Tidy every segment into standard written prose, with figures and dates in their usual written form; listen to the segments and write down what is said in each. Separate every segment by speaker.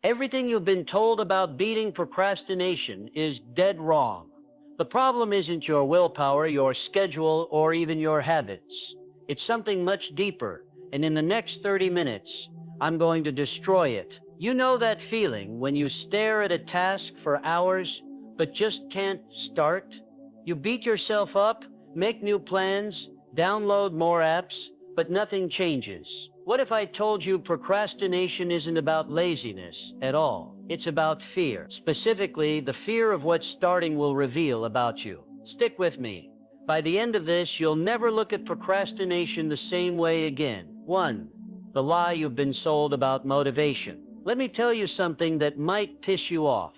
Speaker 1: Everything you've been told about beating procrastination is dead wrong. The problem isn't your willpower, your schedule, or even your habits. It's something much deeper, and in the next 30 minutes, I'm going to destroy it. You know that feeling when you stare at a task for hours, but just can't start? You beat yourself up, make new plans, download more apps, but nothing changes. What if I told you procrastination isn't about laziness at all? It's about fear. Specifically, the fear of what starting will reveal about you. Stick with me. By the end of this, you'll never look at procrastination the same way again. 1. The lie you've been sold about motivation. Let me tell you something that might piss you off.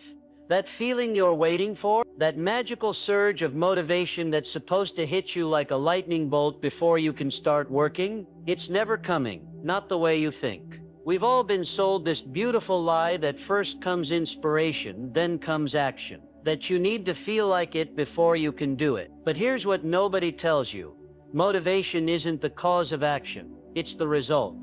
Speaker 1: That feeling you're waiting for, that magical surge of motivation that's supposed to hit you like a lightning bolt before you can start working, it's never coming, not the way you think. We've all been sold this beautiful lie that first comes inspiration, then comes action, that you need to feel like it before you can do it. But here's what nobody tells you. Motivation isn't the cause of action, it's the result.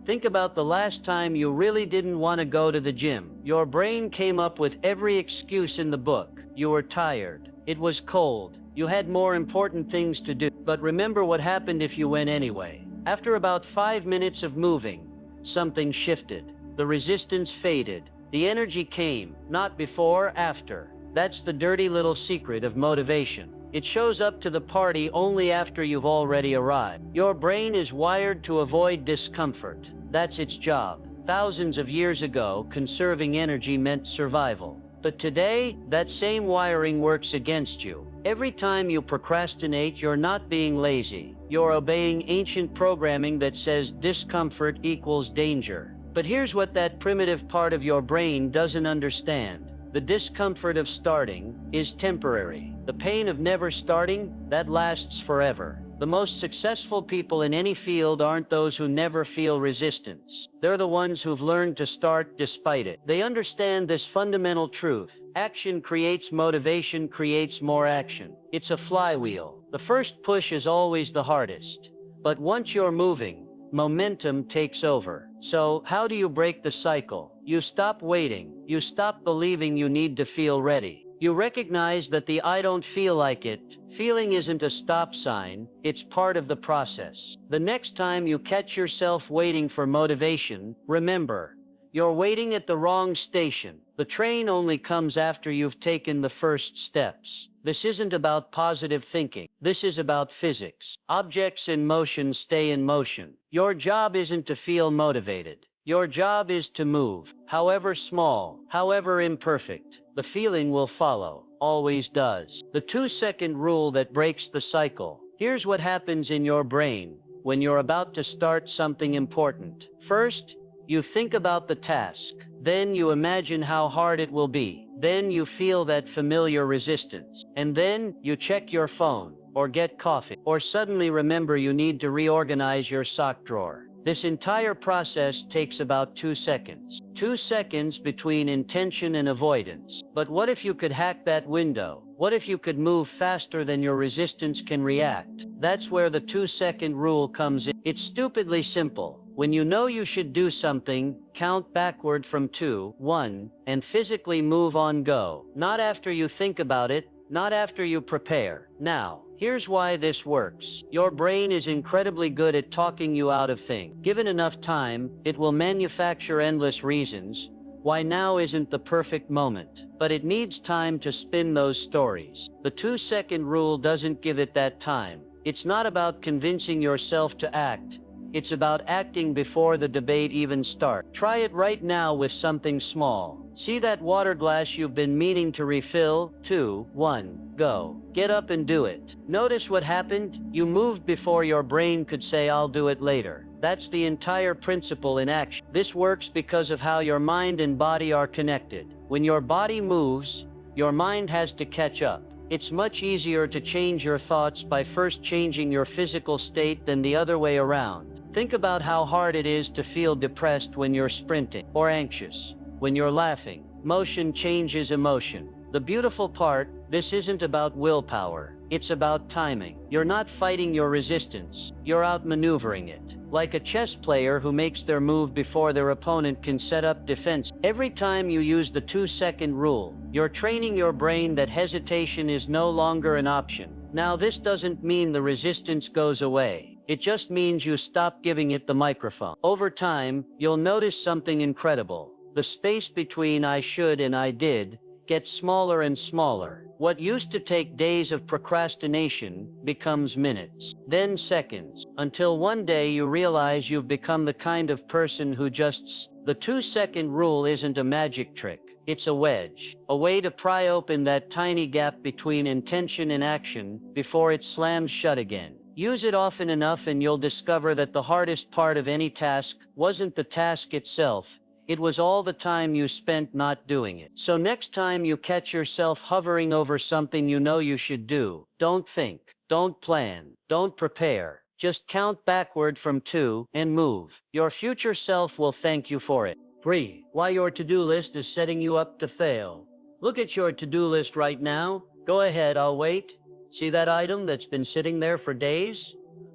Speaker 1: Think about the last time you really didn't want to go to the gym. Your brain came up with every excuse in the book. You were tired. It was cold. You had more important things to do. But remember what happened if you went anyway. After about 5 minutes of moving, something shifted. The resistance faded. The energy came, not before, after. That's the dirty little secret of motivation. It shows up to the party only after you've already arrived. Your brain is wired to avoid discomfort. That's its job. Thousands of years ago, conserving energy meant survival. But today, that same wiring works against you. Every time you procrastinate, you're not being lazy. You're obeying ancient programming that says discomfort equals danger. But here's what that primitive part of your brain doesn't understand. The discomfort of starting is temporary. The pain of never starting, that lasts forever. The most successful people in any field aren't those who never feel resistance. They're the ones who've learned to start despite it. They understand this fundamental truth. Action creates motivation, creates more action. It's a flywheel. The first push is always the hardest. But once you're moving, momentum takes over. So, how do you break the cycle? You stop waiting. You stop believing you need to feel ready. You recognize that the "I don't feel like it" feeling isn't a stop sign, it's part of the process. The next time you catch yourself waiting for motivation, remember, you're waiting at the wrong station. The train only comes after you've taken the first steps. This isn't about positive thinking. This is about physics. Objects in motion stay in motion. Your job isn't to feel motivated. Your job is to move. However small, however imperfect, the feeling will follow. Always does. The 2-second rule that breaks the cycle. Here's what happens in your brain when you're about to start something important. First, you think about the task. Then you imagine how hard it will be. Then you feel that familiar resistance. And then you check your phone, or get coffee, or suddenly remember you need to reorganize your sock drawer. This entire process takes about 2 seconds. 2 seconds between intention and avoidance. But what if you could hack that window? What if you could move faster than your resistance can react? That's where the 2-second rule comes in. It's stupidly simple. When you know you should do something, count backward from 2, 1, and physically move on go. Not after you think about it, not after you prepare. Now, here's why this works. Your brain is incredibly good at talking you out of things. Given enough time, it will manufacture endless reasons why now isn't the perfect moment. But it needs time to spin those stories. The 2-second rule doesn't give it that time. It's not about convincing yourself to act. It's about acting before the debate even starts. Try it right now with something small. See that water glass you've been meaning to refill? 2, 1, go. Get up and do it. Notice what happened? You moved before your brain could say, "I'll do it later." That's the entire principle in action. This works because of how your mind and body are connected. When your body moves, your mind has to catch up. It's much easier to change your thoughts by first changing your physical state than the other way around. Think about how hard it is to feel depressed when you're sprinting, or anxious when you're laughing. Motion changes emotion. The beautiful part, this isn't about willpower. It's about timing. You're not fighting your resistance. You're outmaneuvering it. like a chess player who makes their move before their opponent can set up defense. Every time you use the 2-second rule, you're training your brain that hesitation is no longer an option. Now, this doesn't mean the resistance goes away. It just means you stop giving it the microphone. Over time, you'll notice something incredible. The space between I should and I did gets smaller and smaller. What used to take days of procrastination becomes minutes, then seconds, until one day you realize you've become the kind of person who just... The 2-second rule isn't a magic trick. It's a wedge, a way to pry open that tiny gap between intention and action before it slams shut again. Use it often enough and you'll discover that the hardest part of any task wasn't the task itself. It was all the time you spent not doing it. So next time you catch yourself hovering over something you know you should do, don't think, don't plan, don't prepare. Just count backward from 2 and move. Your future self will thank you for it. 3. Why your to-do list is setting you up to fail. Look at your to-do list right now. Go ahead, I'll wait. See that item that's been sitting there for days?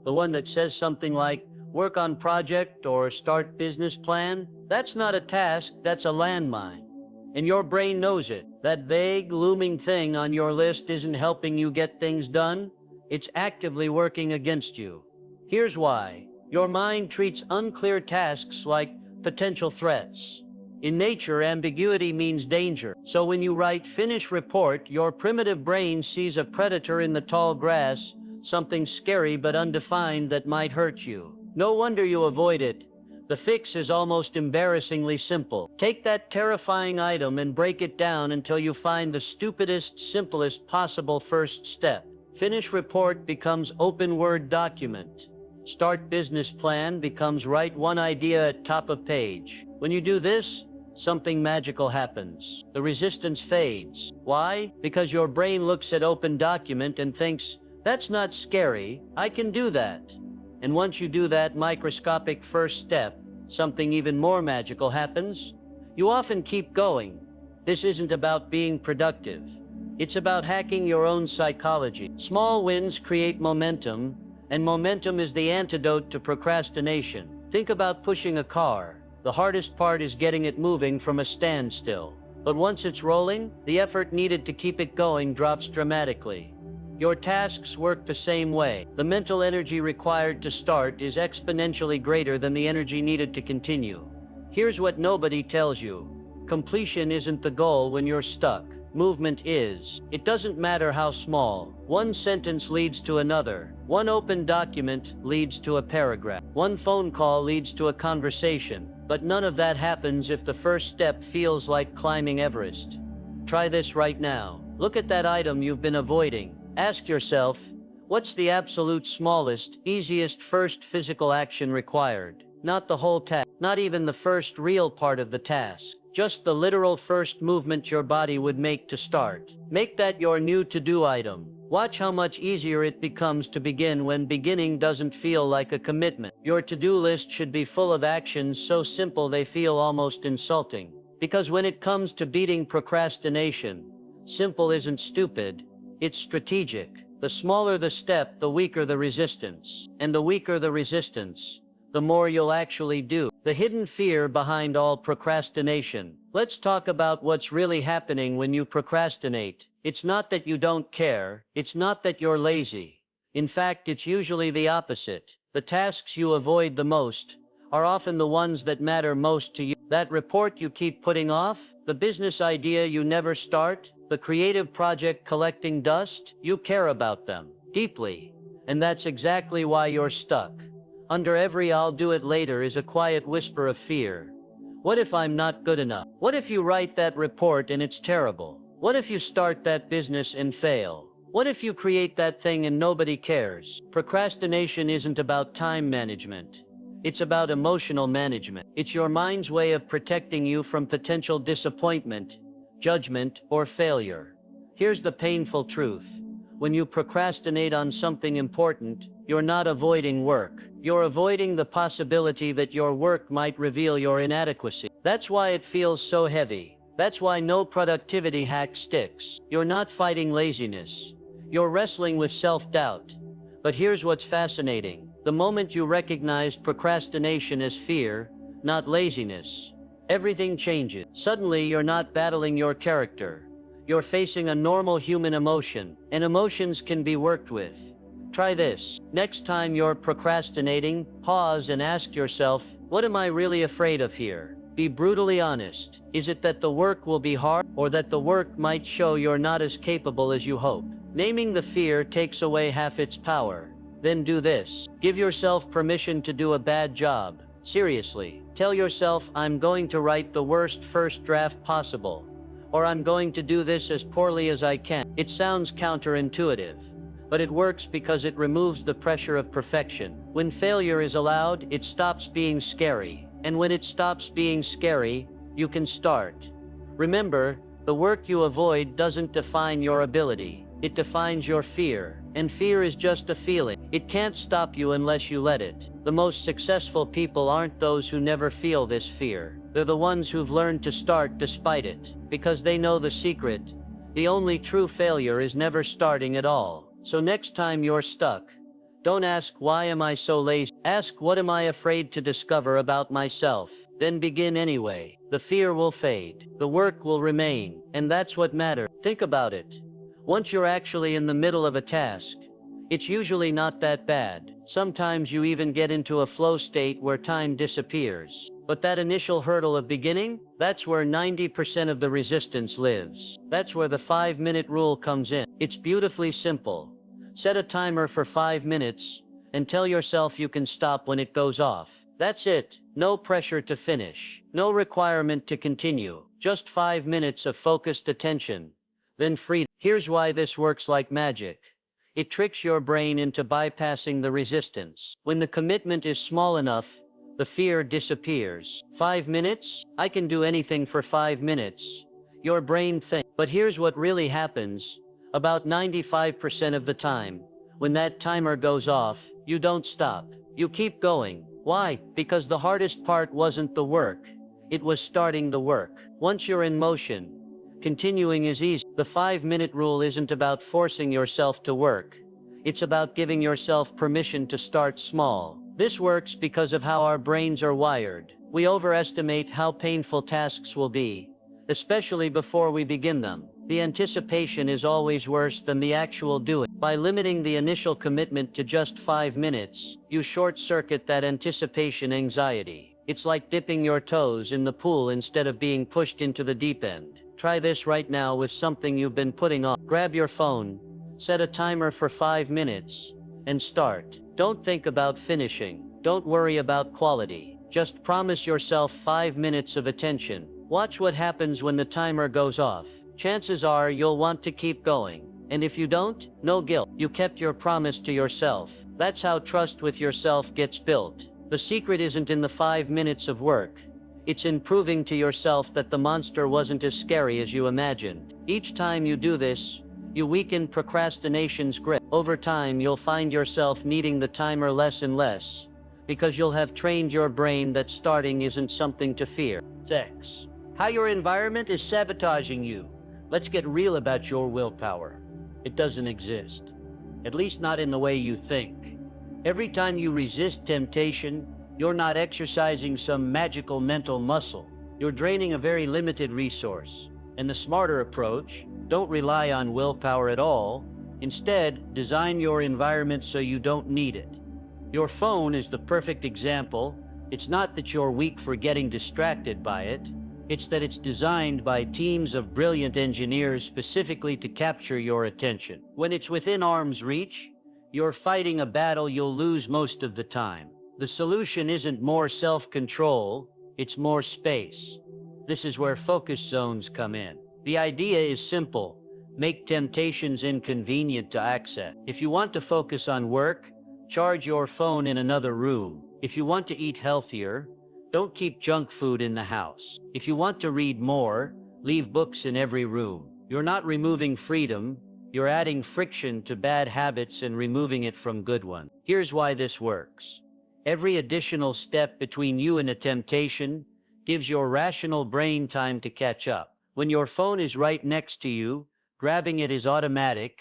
Speaker 1: The one that says something like, work on project or start business plan? That's not a task, that's a landmine. And your brain knows it. That vague, looming thing on your list isn't helping you get things done. It's actively working against you. Here's why. Your mind treats unclear tasks like potential threats. In nature, ambiguity means danger. So when you write finish report, your primitive brain sees a predator in the tall grass, something scary but undefined that might hurt you. No wonder you avoid it. The fix is almost embarrassingly simple. Take that terrifying item and break it down until you find the stupidest, simplest possible first step. Finish report becomes open Word document. Start business plan becomes write one idea at top of page. When you do this, something magical happens. The resistance fades. Why? Because your brain looks at open document and thinks, that's not scary, I can do that. And once you do that microscopic first step, something even more magical happens. You often keep going. This isn't about being productive. It's about hacking your own psychology. Small wins create momentum, and momentum is the antidote to procrastination. Think about pushing a car. The hardest part is getting it moving from a standstill. But once it's rolling, the effort needed to keep it going drops dramatically. Your tasks work the same way. The mental energy required to start is exponentially greater than the energy needed to continue. Here's what nobody tells you. Completion isn't the goal when you're stuck. Movement is. It doesn't matter how small. One sentence leads to another. One open document leads to a paragraph. One phone call leads to a conversation. But none of that happens if the first step feels like climbing Everest. Try this right now. Look at that item you've been avoiding. Ask yourself, what's the absolute smallest, easiest first physical action required? Not the whole task, not even the first real part of the task. Just the literal first movement your body would make to start. Make that your new to-do item. Watch how much easier it becomes to begin when beginning doesn't feel like a commitment. Your to-do list should be full of actions so simple they feel almost insulting. Because when it comes to beating procrastination, simple isn't stupid, it's strategic. The smaller the step, the weaker the resistance. And the weaker the resistance, the more you'll actually do. The hidden fear behind all procrastination. Let's talk about what's really happening when you procrastinate. It's not that you don't care. It's not that you're lazy. In fact, it's usually the opposite. The tasks you avoid the most are often the ones that matter most to you. That report you keep putting off, the business idea you never start, the creative project collecting dust, you care about them deeply. And that's exactly why you're stuck. Under every I'll do it later is a quiet whisper of fear. What if I'm not good enough? What if you write that report and it's terrible? What if you start that business and fail? What if you create that thing and nobody cares? Procrastination isn't about time management. It's about emotional management. It's your mind's way of protecting you from potential disappointment, judgment, or failure. Here's the painful truth. When you procrastinate on something important, you're not avoiding work. You're avoiding the possibility that your work might reveal your inadequacy. That's why it feels so heavy. That's why no productivity hack sticks. You're not fighting laziness. You're wrestling with self-doubt. But here's what's fascinating. The moment you recognize procrastination as fear, not laziness, everything changes. Suddenly you're not battling your character. You're facing a normal human emotion, and emotions can be worked with. Try this. Next time you're procrastinating, pause and ask yourself, what am I really afraid of here? Be brutally honest. Is it that the work will be hard, or that the work might show you're not as capable as you hope? Naming the fear takes away half its power. Then do this. Give yourself permission to do a bad job. Seriously. Tell yourself, I'm going to write the worst first draft possible. Or I'm going to do this as poorly as I can. It sounds counterintuitive, but it works because it removes the pressure of perfection. When failure is allowed, it stops being scary. And when it stops being scary, you can start. Remember, the work you avoid doesn't define your ability. It defines your fear. And fear is just a feeling. It can't stop you unless you let it. The most successful people aren't those who never feel this fear. They're the ones who've learned to start despite it, because they know the secret. The only true failure is never starting at all. So next time you're stuck, don't ask, why am I so lazy? Ask, what am I afraid to discover about myself? Then begin anyway. The fear will fade. The work will remain. And that's what matters. Think about it. Once you're actually in the middle of a task, it's usually not that bad. Sometimes you even get into a flow state where time disappears. But that initial hurdle of beginning, that's where 90% of the resistance lives. That's where the 5-minute rule comes in. It's beautifully simple. Set a timer for 5 minutes and tell yourself you can stop when it goes off. That's it. No pressure to finish. No requirement to continue. Just 5 minutes of focused attention. Then freedom. Here's why this works like magic. It tricks your brain into bypassing the resistance. When the commitment is small enough, the fear disappears. 5 minutes? I can do anything for 5 minutes. Your brain thinks. But here's what really happens. About 95% of the time, when that timer goes off, you don't stop. You keep going. Why? Because the hardest part wasn't the work. It was starting the work. Once you're in motion, continuing is easy. The 5-minute rule isn't about forcing yourself to work. It's about giving yourself permission to start small. This works because of how our brains are wired. We overestimate how painful tasks will be, especially before we begin them. The anticipation is always worse than the actual doing. By limiting the initial commitment to just 5 minutes, you short-circuit that anticipation anxiety. It's like dipping your toes in the pool instead of being pushed into the deep end. Try this right now with something you've been putting off. Grab your phone, set a timer for 5 minutes, and start. Don't think about finishing. Don't worry about quality. Just promise yourself 5 minutes of attention. Watch what happens when the timer goes off. Chances are you'll want to keep going. And if you don't, no guilt. You kept your promise to yourself. That's how trust with yourself gets built. The secret isn't in the 5 minutes of work. It's in proving to yourself that the monster wasn't as scary as you imagined. Each time you do this, you weaken procrastination's grip. Over time, you'll find yourself needing the timer less and less, because you'll have trained your brain that starting isn't something to fear. 6. How your environment is sabotaging you. Let's get real about your willpower. It doesn't exist. At least not in the way you think. Every time you resist temptation, you're not exercising some magical mental muscle. You're draining a very limited resource. And the smarter approach, don't rely on willpower at all. Instead, design your environment so you don't need it. Your phone is the perfect example. It's not that you're weak for getting distracted by it. It's that it's designed by teams of brilliant engineers specifically to capture your attention. When it's within arm's reach, you're fighting a battle you'll lose most of the time. The solution isn't more self-control, it's more space. This is where focus zones come in. The idea is simple. Make temptations inconvenient to access. If you want to focus on work, charge your phone in another room. If you want to eat healthier, don't keep junk food in the house. If you want to read more, leave books in every room. You're not removing freedom, you're adding friction to bad habits and removing it from good ones. Here's why this works. Every additional step between you and a temptation gives your rational brain time to catch up. When your phone is right next to you, grabbing it is automatic.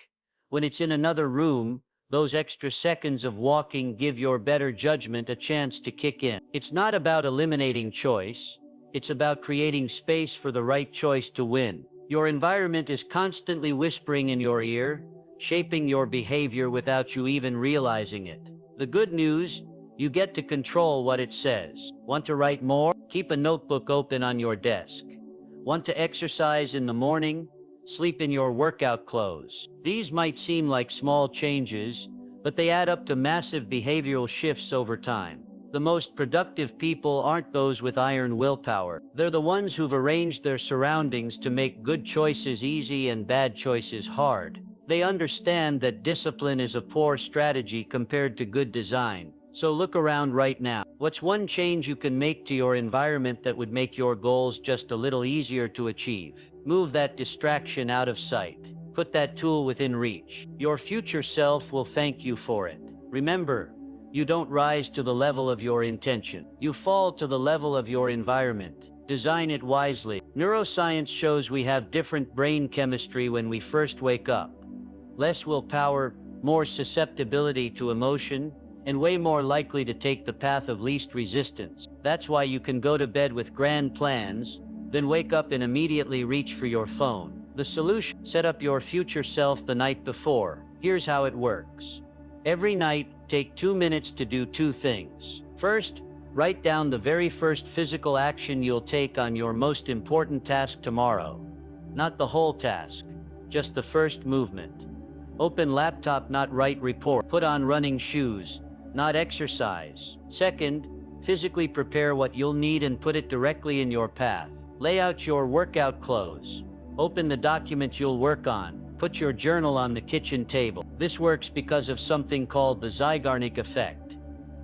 Speaker 1: When it's in another room, Those extra seconds of walking give your better judgment a chance to kick in. It's not about eliminating choice. It's about creating space for the right choice to win. Your environment is constantly whispering in your ear, shaping your behavior without you even realizing it. The good news, you get to control what it says. Want to write more? Keep a notebook open on your desk. Want to exercise in the morning? Sleep in your workout clothes. These might seem like small changes, but they add up to massive behavioral shifts over time. The most productive people aren't those with iron willpower. They're the ones who've arranged their surroundings to make good choices easy and bad choices hard. They understand that discipline is a poor strategy compared to good design. So look around right now. What's one change you can make to your environment that would make your goals just a little easier to achieve? Move that distraction out of sight. Put that tool within reach. Your future self will thank you for it. Remember, you don't rise to the level of your intention. You fall to the level of your environment. Design it wisely. Neuroscience shows we have different brain chemistry when we first wake up. Less willpower, more susceptibility to emotion, and way more likely to take the path of least resistance. That's why you can go to bed with grand plans, then wake up and immediately reach for your phone. The solution: set up your future self the night before. Here's how it works. Every night, take 2 minutes to do 2 things. First, write down the very first physical action you'll take on your most important task tomorrow. Not the whole task, just the first movement. Open laptop, not write report. Put on running shoes, not exercise. Second, physically prepare what you'll need and put it directly in your path. Lay out your workout clothes. Open the document you'll work on. Put your journal on the kitchen table. This works because of something called the Zeigarnik effect.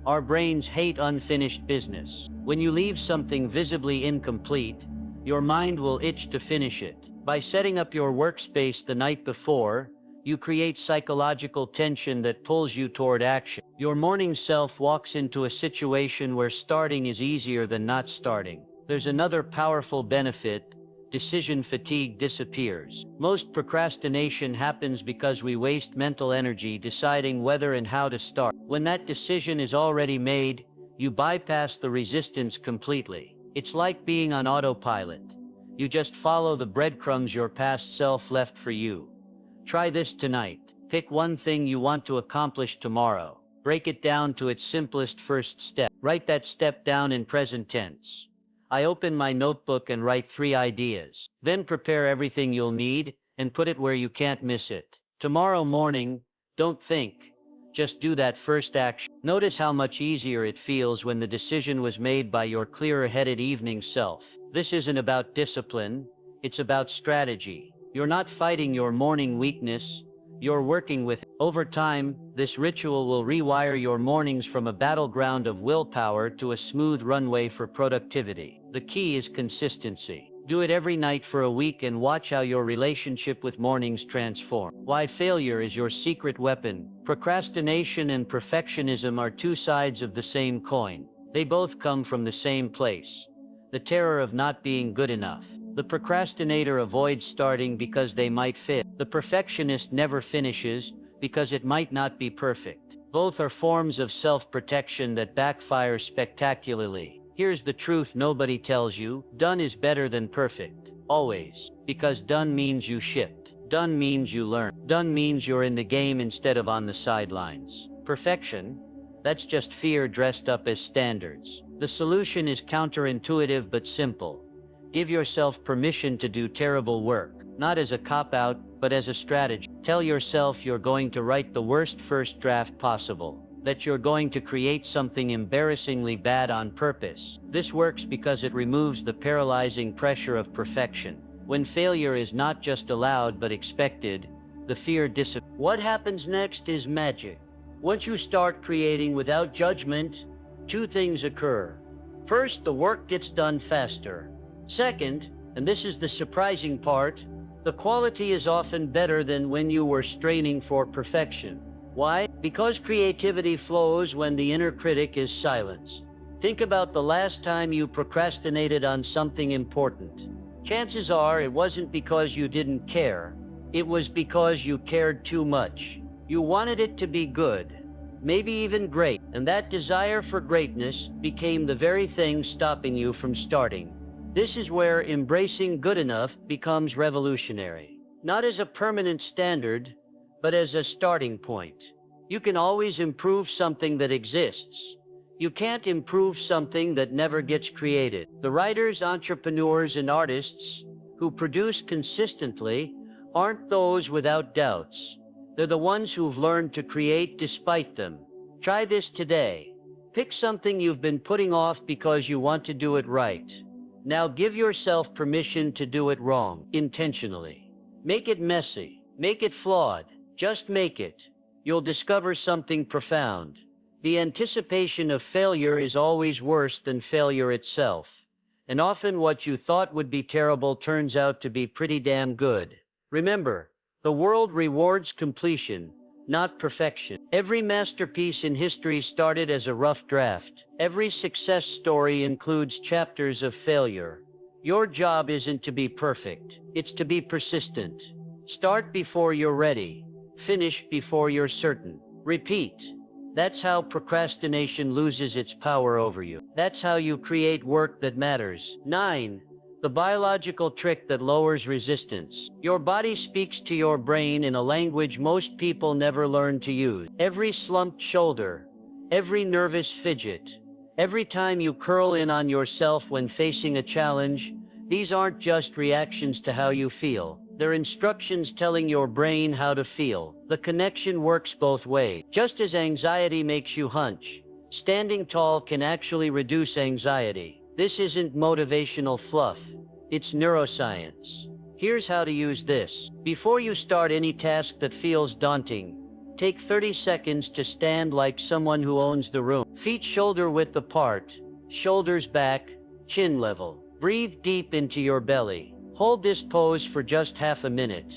Speaker 1: Our brains hate unfinished business. When you leave something visibly incomplete, your mind will itch to finish it. By setting up your workspace the night before, you create psychological tension that pulls you toward action. Your morning self walks into a situation where starting is easier than not starting. There's another powerful benefit. Decision fatigue disappears. Most procrastination happens because we waste mental energy deciding whether and how to start. When that decision is already made, you bypass the resistance completely. It's like being on autopilot. You just follow the breadcrumbs your past self left for you. Try this tonight. Pick one thing you want to accomplish tomorrow. Break it down to its simplest first step. Write that step down in present tense. I open my notebook and write 3 ideas. Then prepare everything you'll need and put it where you can't miss it. Tomorrow morning, don't think. Just do that first action. Notice how much easier it feels when the decision was made by your clearer-headed evening self. This isn't about discipline, it's about strategy. You're not fighting your morning weakness, you're working with it. Over time, this ritual will rewire your mornings from a battleground of willpower to a smooth runway for productivity. The key is consistency. Do it every night for a week and watch how your relationship with mornings transform. Why failure is your secret weapon. Procrastination and perfectionism are 2 sides of the same coin. They both come from the same place: the terror of not being good enough. The procrastinator avoids starting because they might fail. The perfectionist never finishes because it might not be perfect. Both are forms of self-protection that backfire spectacularly. Here's the truth nobody tells you: done is better than perfect. Always. Because done means you shift. Done means you learn. Done means you're in the game instead of on the sidelines. Perfection? That's just fear dressed up as standards. The solution is counterintuitive but simple. Give yourself permission to do terrible work, not as a cop-out, but as a strategy. Tell yourself you're going to write the worst first draft possible, that you're going to create something embarrassingly bad on purpose. This works because it removes the paralyzing pressure of perfection. When failure is not just allowed but expected, the fear disappears. What happens next is magic. Once you start creating without judgment, 2 things occur. First, the work gets done faster. Second, and this is the surprising part, the quality is often better than when you were straining for perfection. Why? Because creativity flows when the inner critic is silenced. Think about the last time you procrastinated on something important. Chances are it wasn't because you didn't care. It was because you cared too much. You wanted it to be good, maybe even great, and that desire for greatness became the very thing stopping you from starting. This is where embracing good enough becomes revolutionary. Not as a permanent standard, but as a starting point. You can always improve something that exists. You can't improve something that never gets created. The writers, entrepreneurs, and artists who produce consistently aren't those without doubts. They're the ones who've learned to create despite them. Try this today. Pick something you've been putting off because you want to do it right. Now give yourself permission to do it wrong, intentionally. Make it messy. Make it flawed. Just make it. You'll discover something profound. The anticipation of failure is always worse than failure itself. And often what you thought would be terrible turns out to be pretty damn good. Remember, the world rewards completion, not perfection. Every masterpiece in history started as a rough draft. Every success story includes chapters of failure. Your job isn't to be perfect, it's to be persistent. Start before you're ready. Finish before you're certain. Repeat. That's how procrastination loses its power over you. That's how you create work that matters. 9. The biological trick that lowers resistance. Your body speaks to your brain in a language most people never learn to use. Every slumped shoulder, every nervous fidget, every time you curl in on yourself when facing a challenge, these aren't just reactions to how you feel. They're instructions telling your brain how to feel. The connection works both ways. Just as anxiety makes you hunch, standing tall can actually reduce anxiety. This isn't motivational fluff. It's neuroscience. Here's how to use this. Before you start any task that feels daunting, take 30 seconds to stand like someone who owns the room. Feet shoulder width apart, shoulders back, chin level. Breathe deep into your belly. Hold this pose for just half a minute.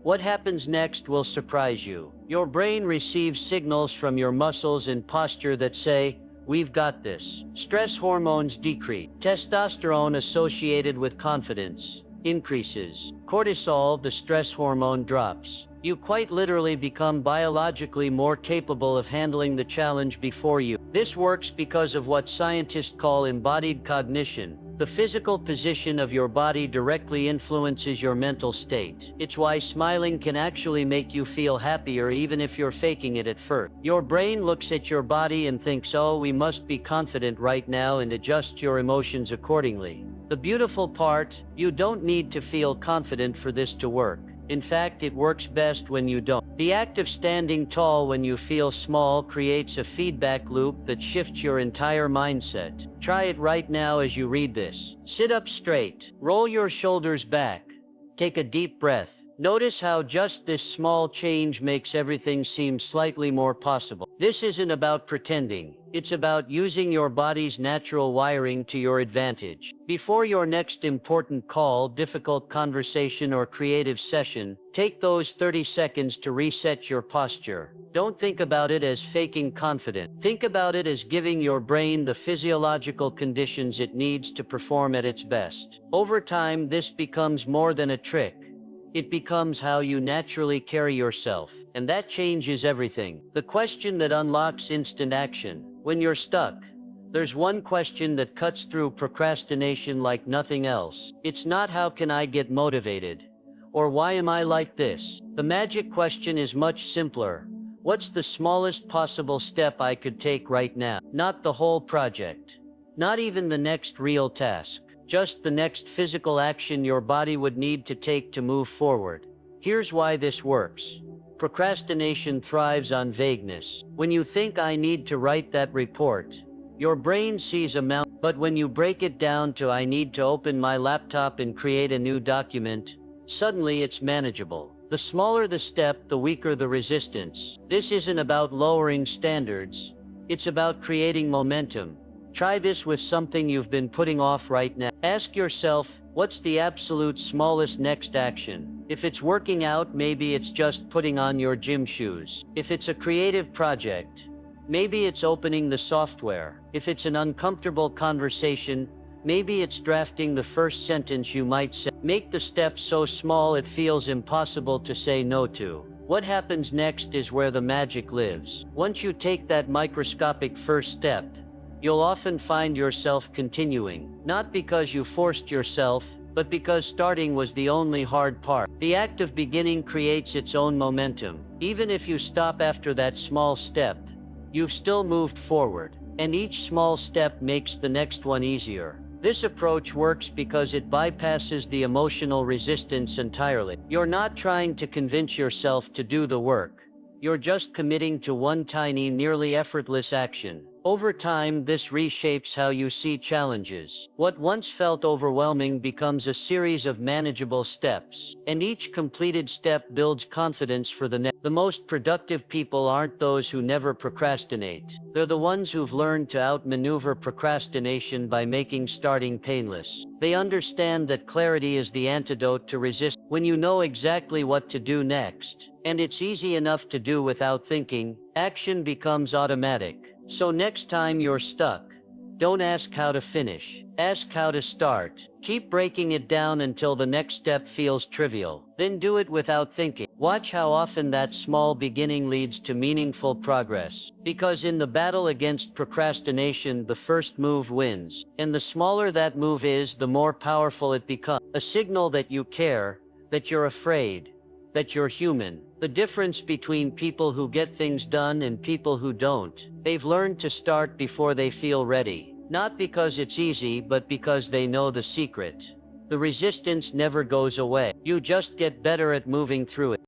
Speaker 1: What happens next will surprise you. Your brain receives signals from your muscles and posture that say, "We've got this." Stress hormones decrease. Testosterone associated with confidence increases. Cortisol, the stress hormone, drops. You quite literally become biologically more capable of handling the challenge before you. This works because of what scientists call embodied cognition. The physical position of your body directly influences your mental state. It's why smiling can actually make you feel happier even if you're faking it at first. Your brain looks at your body and thinks, "Oh, we must be confident right now," and adjusts your emotions accordingly. The beautiful part, you don't need to feel confident for this to work. In fact, it works best when you don't. The act of standing tall when you feel small creates a feedback loop that shifts your entire mindset. Try it right now as you read this. Sit up straight. Roll your shoulders back. Take a deep breath. Notice how just this small change makes everything seem slightly more possible. This isn't about pretending. It's about using your body's natural wiring to your advantage. Before your next important call, difficult conversation, or creative session, take those 30 seconds to reset your posture. Don't think about it as faking confidence. Think about it as giving your brain the physiological conditions it needs to perform at its best. Over time, this becomes more than a trick. It becomes how you naturally carry yourself, and that changes everything. The question that unlocks instant action. When you're stuck, there's one question that cuts through procrastination like nothing else. It's not "how can I get motivated?" or "why am I like this?" The magic question is much simpler. What's the smallest possible step I could take right now? Not the whole project. Not even the next real task. Just the next physical action your body would need to take to move forward. Here's why this works. Procrastination thrives on vagueness. When you think, "I need to write that report," your brain sees a mountain. But when you break it down to "I need to open my laptop and create a new document," suddenly it's manageable. The smaller the step, the weaker the resistance. This isn't about lowering standards. It's about creating momentum. Try this with something you've been putting off right now. Ask yourself, what's the absolute smallest next action? If it's working out, maybe it's just putting on your gym shoes. If it's a creative project, maybe it's opening the software. If it's an uncomfortable conversation, maybe it's drafting the first sentence you might say. Make the step so small it feels impossible to say no to. What happens next is where the magic lives. Once you take that microscopic first step, you'll often find yourself continuing, not because you forced yourself, but because starting was the only hard part. The act of beginning creates its own momentum. Even if you stop after that small step, you've still moved forward, and each small step makes the next one easier. This approach works because it bypasses the emotional resistance entirely. You're not trying to convince yourself to do the work. You're just committing to one tiny, nearly effortless action. Over time, this reshapes how you see challenges. What once felt overwhelming becomes a series of manageable steps, and each completed step builds confidence for the next. The most productive people aren't those who never procrastinate. They're the ones who've learned to outmaneuver procrastination by making starting painless. They understand that clarity is the antidote to resist. When you know exactly what to do next, and it's easy enough to do without thinking, action becomes automatic. So next time you're stuck, don't ask how to finish. Ask how to start. Keep breaking it down until the next step feels trivial. Then do it without thinking. Watch how often that small beginning leads to meaningful progress. Because in the battle against procrastination, the first move wins. And the smaller that move is, the more powerful it becomes. A signal that you care, that you're afraid, that you're human. The difference between people who get things done and people who don't. They've learned to start before they feel ready. Not because it's easy, but because they know the secret. The resistance never goes away. You just get better at moving through it.